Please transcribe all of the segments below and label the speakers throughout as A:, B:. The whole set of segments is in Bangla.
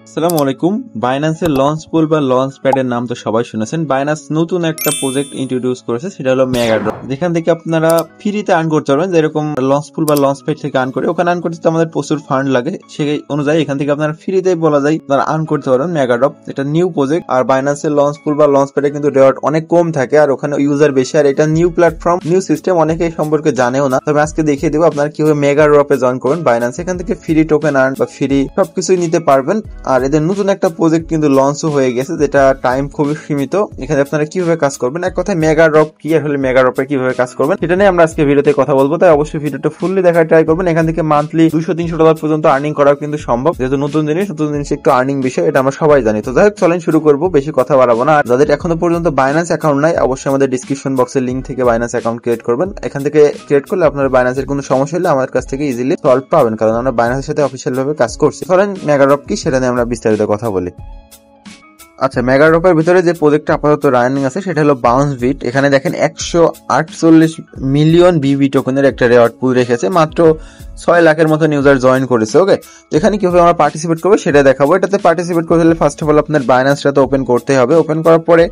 A: আসসালামু আলাইকুম। বাইন্যান্সের লঞ্চ পুল বা লঞ্চ প্যাডের নাম তো সবাই শুনেছেন। বাইন্যান্স নতুন একটা প্রজেক্ট ইন্ট্রোডিউস করেছে, সেটা হলো মেগা ড্রপ, যেখান থেকে আপনারা ফ্রিতে আর্ন করতে পারবেন। যেরকম লঞ্চ পুল বা লঞ্চ প্যাড থেকে আর্ন করে, ওখানে আর্ন করতে তো আমাদের প্রচুর ফান্ড লাগে, সেই অনুযায়ী এখান থেকে আপনারা ফ্রিতে বলা যায় আপনারা আর্ন করতে পারবেন মেগা ড্রপ। এটা নিউ প্রজেক্ট। আর বাইন্যান্সের লঞ্চ পুল বা লঞ্চ প্যাডে কিন্তু রেওয়ার্ড অনেক কম থাকে, আর ওখানে ইউজার বেশি, আর এটা নিউ প্ল্যাটফর্ম, নিউ সিস্টেম, অনেকে এই সম্পর্কে জানেও না। তবে আজকে দেখিয়ে দেবো আপনারা কিভাবে মেগা ড্রপে জয়েন করবেন বাইন্যান্স। এখান থেকে ফ্রি টোকেন আর্ন বা ফ্রি সবকিছুই নিতে পারবেন। আর এদের নতুন একটা প্রজেক্ট কিন্তু লঞ্চও হয়ে গেছে, যেটা টাইম খুবই সীমিত। এখানে আপনারা কিভাবে কাজ করবেন, এক কথায় মেগা ড্রপ কি, আসলে মেগা ড্রপে কিভাবে কাজ করবেন, সেটা নিয়ে আমরা আজকে ভিডিওতে কথা বলবো। তাই অবশ্যই ভিডিওটা ফুললি দেখার ট্রাই করবেন। এখান থেকে মান্থলি $200-300 পর্যন্ত আর্নিং করা কিন্তু সম্ভব, যেহেতু নতুন জিনিস একটু আর্নিং বিষয়, এটা আমরা সবাই জানি। তো যাই হোক, চলেন শুরু করবো, বেশি কথা বাড়াবো না। আর যাদের এখনো পর্যন্ত বাইন্যান্স অ্যাকাউন্ট নাই, অবশ্যই আমাদের ডিসক্রিপশন বক্সের লিঙ্ক থেকে বাইন্যান্স অ্যাকাউন্ট ক্রিয়েট করবেন। এখান থেকে ক্রিয়েট করলে আপনার বাইন্যান্সের কোনো সমস্যা হলে আমাদের কাছ থেকে ইজিলি সলভ পাবেন, কারণ আমরা বাইন্যান্সের সাথে অফিসিয়াল ভাবে কাজ করছি। চলেন মেগা ড্রপ কি সেটা নিয়ে আমরা বিস্তারিত কথা বলি। আচ্ছা, মেগা ড্রপের ভিতরে যে প্রজেক্টটা আপাতত রানিং আছে সেটা হলো বাউন্স বিট। এখানে দেখেন 148 মিলিয়ন বিবি টোকেনের একটা রেওয়ার্ড পুল রেখেছে, মাত্র 6 লাখের মতো ইউজার জয়েন করেছে। ওকে, এখানে কিভাবে আমরা পার্টিসিপেট করবো সেটা দেখাবো। এটাতে পার্টিসিপেট করতে হলে ফার্স্ট অফ অল আপনার বাইন্যান্সটা তো ওপেন করতে হবে। ওপেন করার পরে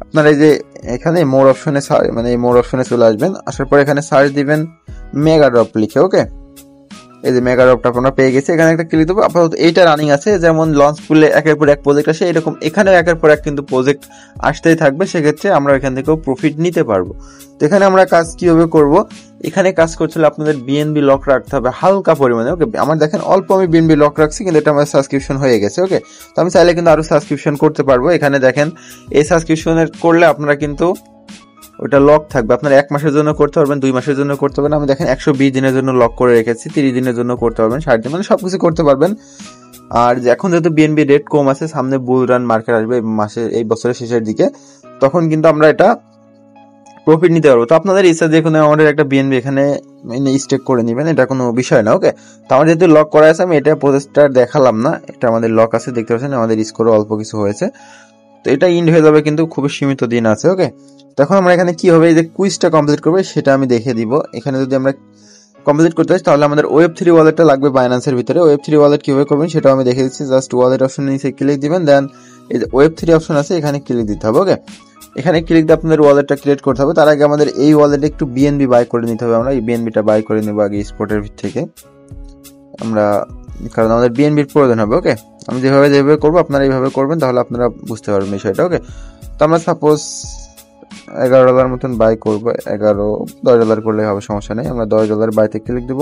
A: আপনার এই যে এখানে মোর অপশনে এই মোর অপশনে চলে আসবেন। আসার পরে এখানে সার্চ দিবেন মেগা ড্রপ লিখে। ওকে, এই যে মেগা ড্রপটা আপনারা পেয়ে গেছে, এখানে একটা ক্লিক দেবো। আপাতত এইটা রানিং আছে, যেমন লঞ্চ পুলে একের পর এক প্রজেক্ট আসে, এরকম এখানেও একের পর এক কিন্তু প্রজেক্ট আসতেই থাকবে। সেক্ষেত্রে আমরা এখান থেকেও প্রফিট নিতে পারবো। তো এখানে আমরা কাজ কিভাবে করব, এখানে কাজ করছিল আপনাদের বিএনবি লক রাখতে হবে হালকা পরিমাণে। ওকে, আমার দেখেন অল্প আমি বিএনবি লক রাখছি, কিন্তু এটা আমার সাবস্ক্রিপশন হয়ে গেছে। ওকে, তো আমি চাইলে কিন্তু আরো সাবস্ক্রিপশন করতে পারবো। এখানে দেখেন এই সাবস্ক্রিপশনের করলে আপনারা কিন্তু ওটা লক থাকবে। আপনার 1 মাসের জন্য করতে পারবেন, 2 মাসের জন্য করতে পারবেন। আমি দেখেন 120 দিনের জন্য লক করে রেখেছি, 30 দিনের জন্য করতে পারবেন, 60 দিন, মানে সবকিছু করতে পারবেন। আর এখন যেহেতু বিএনবি রেট কম আছে, সামনে বুল রান মার্কেট আসবে এই বছরের শেষের দিকে, তখন কিন্তু আমরা এটা প্রফিট নিতে পারবো। তো আপনাদের ইচ্ছা যে কোনো আমাদের একটা বিএনবি এখানে স্টেক করে নেবেন, এটা কোনো বিষয় না। ওকে, তো আমার যেহেতু লক করা আছে, আমি এটা প্রসেসটা দেখালাম না, এটা আমাদের লক আছে, দেখতে পাচ্ছেন আমাদের স্কোরও অল্প কিছু হয়েছে। তো এটা ইন্ড হয়ে যাবে, কিন্তু খুবই সীমিত দিন আছে। ওকে, তখন আমরা এখানে কি হবে, এই যে কুইজটা কমপ্লিট করবে সেটা আমি দেখিয়ে দিব। এখানে যদি আমরা কমপ্লিট করতে চাই তাহলে আমাদের Web3 ওয়ালেটটা লাগবে বাইন্যান্সের ভিতরে। Web3 ওয়ালেট কিভাবে করবেন সেটাও আমি দেখিয়ে দিচ্ছি। জাস্ট ওয়ালেট অপশনে নিচে ক্লিক দিবেন, দেন এই যে Web3 অপশন আছে এখানে ক্লিক দিতে হবে। ওকে, এখানে ক্লিক দিয়ে আপনাদের ওয়ালেটটা ক্রিয়েট করতে হবে। তার আগে আমাদের এই ওয়ালেটে একটু বিএনবি বাই করে নিতে হবে। আমরা এই বিএনবিটা বাই করে নেব আগে স্পটের থেকে আমরা, কারণ আমাদের বিএনবির প্রয়োজন হবে। ওকে, আমি যেভাবে করবো আপনারা এইভাবে করবেন, তাহলে আপনারা বুঝতে পারবেন বিষয়টা। ওকে, তো আমরা সাপোজ $11 মতন বাই করবো, $10 করলে হবে, সমস্যা নেই। আমরা $10 বাইতে ক্লিক দিব,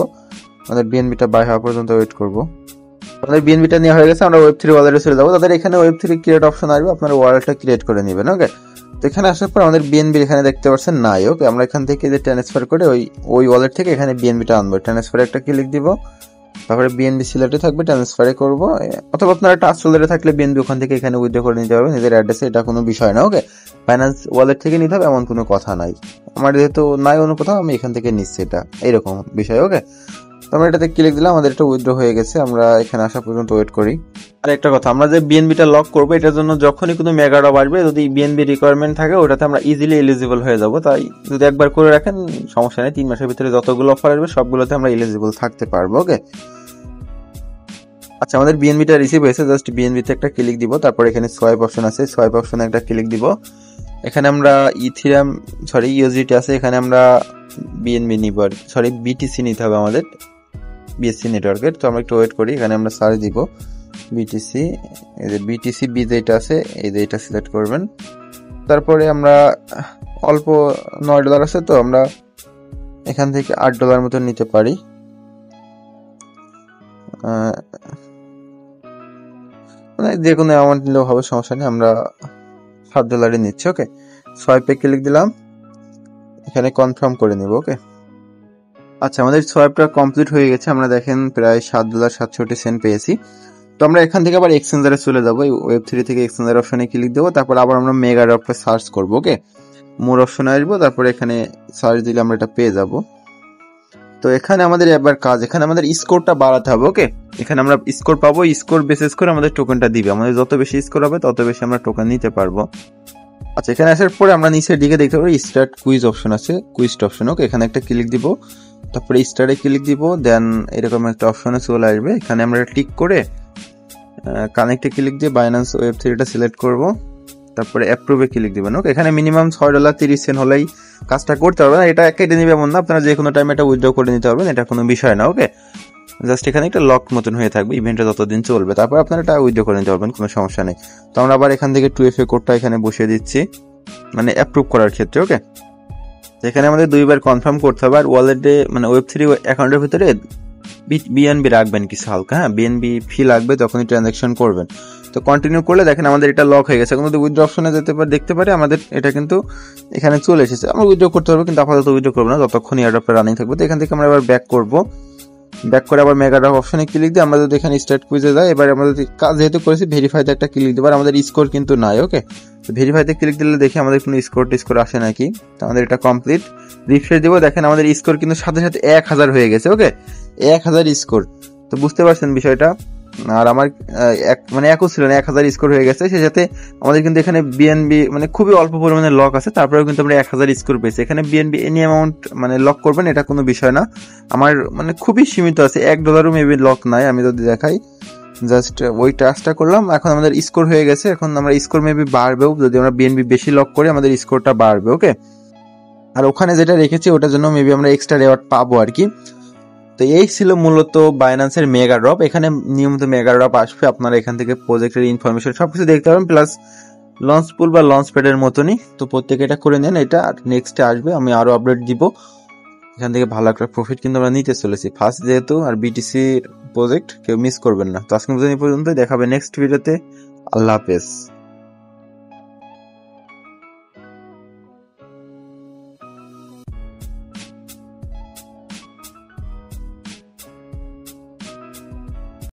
A: আমাদের বিএনবিটা বাই হওয়া পর্যন্ত ওয়েট করবো। আমাদের বিএনবিটা নেওয়া হয়ে গেছে, আমরা Web3 ওয়ালেটে চলে যাবো। তাদের এখানে Web3 ক্রিয়েট অপশন আসবে, আপনারা ওয়ালেটটা ক্রিয়েট করে নেবেন। ওকে, তো এখানে আসার পর আমাদের বিএনবি এখানে দেখতে পাচ্ছেন নাই। ওকে, আমরা এখান থেকে যে ট্রান্সফার করে ওই ওয়ালেট থেকে এখানে বিএনবিটা আনবো। ট্রান্সফারে একটা ক্লিক দিব, তারপরে বিএনবি সিলেক্টে থাকবে, ট্রান্সফারে করব। অথবা আপনারা টাচ হোল্ডারে থাকলে বিএনবি ওখান থেকে এখানে উইথড্র করে নিতে পারবেন নিজের অ্যাড্রেসে, এটা কোনো বিষয় না। ওকে, ফাইন্যান্স ওয়ালেট থেকে নিতে হবে এমন কোনো কথা নাই। আমার যেহেতু নাই অন্য কোথাও, আমি এখান থেকে নিচ্ছি, এটা এরকম বিষয়। ওকে, তো আমরা এটাতে ক্লিক দিলাম, আমাদের এটা উইথড্র হয়ে গেছে। আমরা এখানে আসা পর্যন্ত ওয়েট করি। আর একটা কথা, আমরা যে বিএনবিটা লক করবো এটার জন্য যখনই কোনো মেগা ড্রপ আসবে, যদি বিএনবি রিকোয়ারমেন্ট থাকে ওটাতে আমরা ইজিলি এলিজিবল হয়ে যাব। তাই যদি একবার করে রাখেন সমস্যা নেই, 3 মাসের ভিতরে যতগুলো অফার আসবে সবগুলোতে আমরা এলিজিবল থাকতে পারবো। ওকে, আচ্ছা, আমাদের বিএনবিটা রিসিভ হয়েছে, জাস্ট বিএনবিতে একটা ক্লিক দিব, তারপর এখানে সোয়াইপ অপশন আছে, সোয়াইপ অপশনে একটা ক্লিক দিব। এখানে আমরা ইউএসডিটি আছে, এখানে আমরা বিএনবি নিব, বিটিসি নিতে হবে আমাদের, বিএসসি নেটওয়ার্কের। তো আমরা একটু ওয়েট করি, এখানে আমরা সার্চ দিব বিটিসি, এই যে বিটিসি বি যেটা আছে, এই যে এটা সিলেক্ট করবেন। তারপরে আমরা অল্প $9 আছে, তো আমরা এখান থেকে $8 মতো নিতে পারি। মানে যে কোনো অ্যামাউন্ট নিলেও হবে, সমস্যা নেই। আমরা $7 নিচ্ছি। ওকে, সোয়াইপে ক্লিক দিলাম, এখানে কনফার্ম করে নিব। ওকে, আচ্ছা, আমাদের সোয়াইপটা কমপ্লিট হয়ে গেছে। আমরা দেখেন প্রায় $7.67 পেয়েছি। তো আমরা এখান থেকে আবার এক্সচেঞ্জারে চলে যাবো, Web3 থেকে এক্সচেঞ্জার অপশনে ক্লিক দেবো, তারপর আবার আমরা মেগা ড্রপটা সার্চ করবো। ওকে, মোর অপশনে আসবো, তারপর এখানে সার্চ দিলে আমরা এটা পেয়ে যাবো। তো এখানে আমাদের এবার কাজ, এখানে আমাদের স্কোরটা বাড়াতে হবে। ওকে, এখানে আমরা স্কোর পাবো, স্কোর বেসিস করে আমাদের টোকেনটা দিবে। আমাদের যত বেশি স্কোর হবে তত বেশি আমরা টোকেন নিতে পারবো। আচ্ছা, এখানে আসার পরে আমরা নিচের দিকে দেখতে পাবো স্টার্ট কুইজ অপশন আছে, কুইজ অপশন। ওকে, এখানে একটা ক্লিক দিব, তারপরে স্টার্টে ক্লিক দিব, দেন এরকম একটা অপশনে চলে আসবে। এখানে আমরা টিক করে কানেক্টে ক্লিক দিয়ে বাইন্যান্স ওয়েব3টা সিলেক্ট করব, তারপরে অ্যাপ্রুভে ক্লিক দিবেন। ওকে, এখানে মিনিমাম $6.30 হলেই কাজটা করতে পারবেন। এটা কেটে নিবে এমন না, আপনারা যে কোনো টাইমে এটা উইথড্র করে নিতে পারবেন, এটা কোনো বিষয় না। ওকে, জাস্ট এখানে একটা লক মতন হয়ে থাকবে, ইভেন্টটা যতদিন চলবে, তারপর আপনারা এটা উইথড্র করে নিতে পারবেন, কোনো সমস্যা নেই। তো আমরা আবার এখান থেকে 2FA কোডটা এখানে বসিয়ে দিচ্ছি, মানে অ্যাপ্রুভ করার ক্ষেত্রে। ওকে, এখানে আমাদের 2বার কনফার্ম করতে হবে। আর ওয়ালেটে মানে ওয়েব3 অ্যাকাউন্টের ভিতরে বিএনবি রাখবেন কিছু হালকা, হ্যাঁ, বিএনবি ফি লাগবে যখনই ট্রানজাকশন করবেন। তো কন্টিনিউ করলে দেখেন আমাদের এটা লক হয়ে গেছে। এখন যদি উইথড্র অপশনে দেখতে পারে আমাদের এটা কিন্তু এখানে চলে এসেছে। আমরা উইথড্র করতে পারবো, কিন্তু আপাতত উইথড্র করবো না যতক্ষণ এয়ারড্রপটা রানিং থাকবে। তো এখান থেকে আমরা এবার ব্যাক করবো, ব্যাক করে আবার মেগাড্রপ অপশনে ক্লিক দিয়ে আমরা যদি এখানে স্টার্ট কুইজে যাই, এবার আমরা যদি কাজ যেহেতু করেছি ভেরিফাইতে একটা ক্লিক দেবো, আমাদের স্কোর কিন্তু নাই। ওকে, তো ভেরিফাইতে ক্লিক দিলে দেখি আমাদের কোনো স্কোর আসে নাকি। তো আমাদের এটা কমপ্লিট, রিফ্রেশ দিব, দেখেন আমাদের স্কোর কিন্তু সাথে সাথে 1000 হয়ে গেছে। ওকে, 1000 স্কোর। তো বুঝতে পারছেন বিষয়টা। আর আমার মানে একও ছিল না, 1000 স্কোর হয়ে গেছে। সে সাথে আমাদের কিন্তু এখানে বিএনবি মানে খুবই অল্প পরিমাণে লক আছে, তারপরেও কিন্তু আমরা 1000 স্কোর পেয়েছি। এখানে বিএনবি এনি অ্যামাউন্ট মানে লক করবেন, এটা কোনো বিষয় না। আমার মানে খুবই সীমিত আছে, $1 মেবি লক নাই। আমি যদি দেখাই, জাস্ট ওই টাস্কটা করলাম, এখন আমাদের স্কোর হয়ে গেছে। এখন আমরা স্কোর মেবি বাড়বেও, যদি আমরা বিএনবি বেশি লক করি আমাদের স্কোরটা বাড়বে। ওকে, আর ওখানে যেটা রেখেছি ওটার জন্য মেবি আমরা এক্সট্রা রেওয়ার্ড পাবো আর কি। তো এই ছিল মূলত বাইন্যান্সের মেগা ড্রপ। এখানে নিয়মিত মেগা ড্রপ আসবে, আপনারা এখান থেকে প্রজেক্টের ইনফরমেশন সবকিছু দেখতে পাবেন, প্লাস লঞ্চ পুল বা লঞ্চ প্যাডের মতনই। তো প্রত্যেকে এটা করে নেন, এটা নেক্সটে আসবে, আমি আরো আপডেট দিব। এখান থেকে ভালো একটা প্রফিট কিন্তু আমরা নিতে চলেছি ফার্স্ট যেহেতু, আর বিটিসি প্রজেক্ট কেউ মিস করবেন না। তো আজকে এই পর্যন্ত, দেখাবে নেক্সট ভিডিওতে। আল্লাহ হাফেজ।